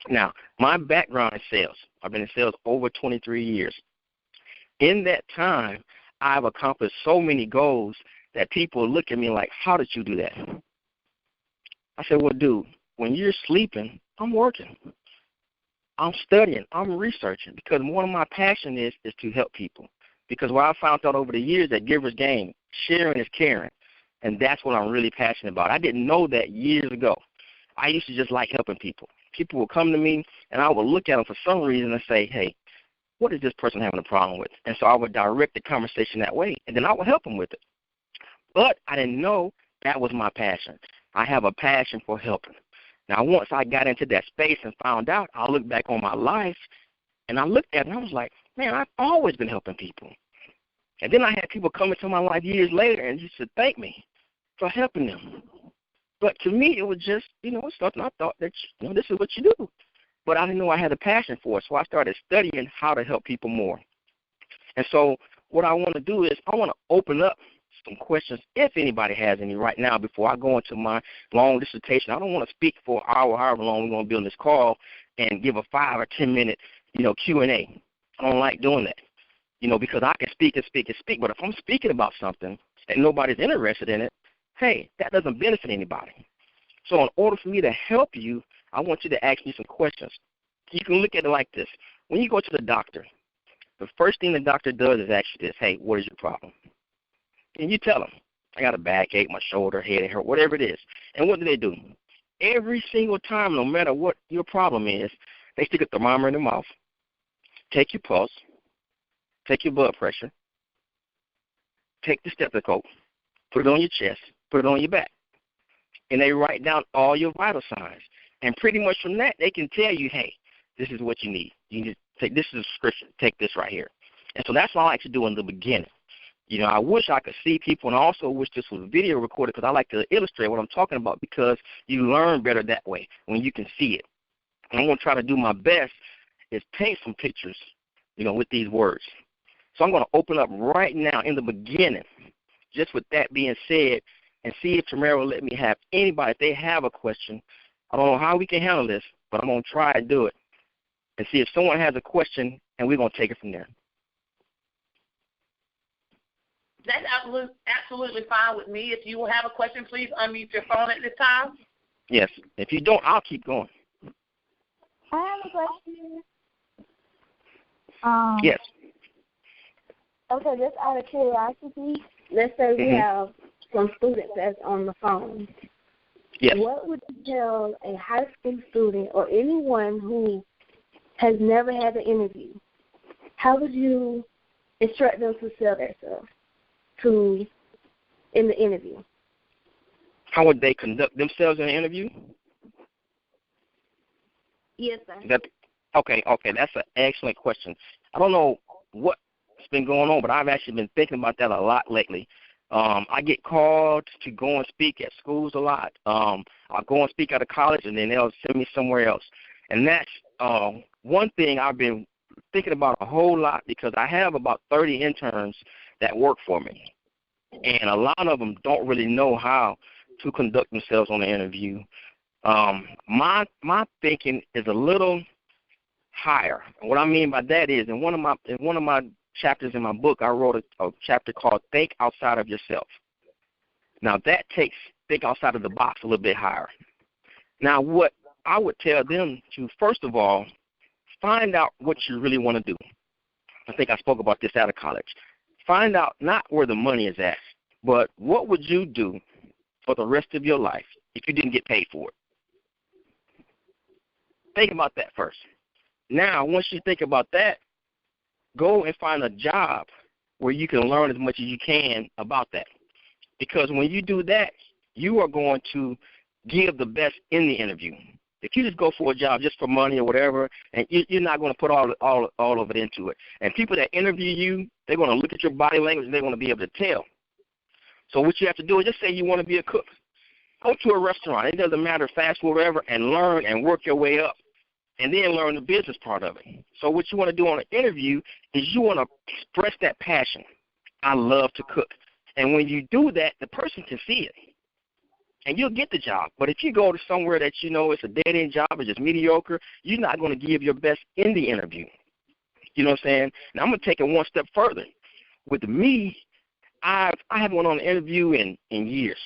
Now, my background is sales. I've been in sales over 23 years. In that time, I've accomplished so many goals that people look at me like, how did you do that? I said, well, dude, when you're sleeping, I'm working. I'm studying. I'm researching because one of my passions is to help people. Because what I found out over the years that givers gain, sharing is caring, and that's what I'm really passionate about. I didn't know that years ago. I used to just like helping people. People would come to me, and I would look at them for some reason and say, hey, what is this person having a problem with? And so I would direct the conversation that way, and then I would help them with it. But I didn't know that was my passion. I have a passion for helping. Now, once I got into that space and found out, I looked back on my life, and I looked at it, and I was like, man, I've always been helping people. And then I had people come into my life years later and just to thank me for helping them. But to me, it was just, it's something I thought that, this is what you do. But I didn't know I had a passion for it, so I started studying how to help people more. And so what I want to do is I want to open up some questions, if anybody has any right now, before I go into my long dissertation. I don't want to speak for an hour, however long we're going to be on this call, and give a 5 or 10 minute, Q&A. I don't like doing that, because I can speak and speak and speak. But if I'm speaking about something and nobody's interested in it, hey, that doesn't benefit anybody. So in order for me to help you, I want you to ask me some questions. You can look at it like this. When you go to the doctor, the first thing the doctor does is ask you this, hey, what is your problem? And you tell them, I got a backache, my shoulder, head hurt, whatever it is. And what do? Every single time, no matter what your problem is, they stick a thermometer in their mouth, take your pulse, take your blood pressure, take the stethoscope, put it on your chest, put it on your back. And they write down all your vital signs. And pretty much from that, they can tell you, hey, this is what you need. You need to take this is a prescription. Take this right here. And so that's what I like to do in the beginning. I wish I could see people, and I also wish this was video recorded because I like to illustrate what I'm talking about because you learn better that way when you can see it. And I'm going to try to do my best is paint some pictures, with these words. So I'm going to open up right now in the beginning, just with that being said, and see if Tamara will let me have anybody, if they have a question. I don't know how we can handle this, but I'm going to try and do it and see if someone has a question, and we're going to take it from there. That's absolutely fine with me. If you have a question, please unmute your phone at this time. Yes. If you don't, I'll keep going. I have a question. Yes. Okay, just out of curiosity, let's say we have some students that's on the phone. Yes. What would you tell a high school student or anyone who has never had an interview? How would you instruct them to sell themselves in the interview? How would they conduct themselves in an interview? Yes, sir. Okay, that's an excellent question. I don't know what's been going on, but I've actually been thinking about that a lot lately. I get called to go and speak at schools a lot. I'll go and speak at a college, and then they'll send me somewhere else. And that's one thing I've been thinking about a whole lot because I have about 30 interns that work for me. And a lot of them don't really know how to conduct themselves on an interview. My thinking is a little higher. And what I mean by that is in one of my chapters in my book, I wrote a chapter called Think Outside of Yourself. Now that takes think outside of the box a little bit higher. Now what I would tell them to, first of all, find out what you really want to do. I think I spoke about this out of college. Find out not where the money is at, but what would you do for the rest of your life if you didn't get paid for it? Think about that first. Now, once you think about that, go and find a job where you can learn as much as you can about that. Because when you do that, you are going to give the best in the interview. If you just go for a job just for money or whatever, and you're not going to put all of it into it. And people that interview you, they're going to look at your body language and they're going to be able to tell. So what you have to do is just say you want to be a cook. Go to a restaurant. It doesn't matter, fast food or whatever, and learn and work your way up. And then learn the business part of it. So what you want to do on an interview is you want to express that passion. I love to cook. And when you do that, the person can see it. and you'll get the job. But if you go to somewhere that you know it's a dead-end job, it's just mediocre, you're not going to give your best in the interview. You know what I'm saying? And I'm going to take it one step further. With me, I haven't went on an interview in years.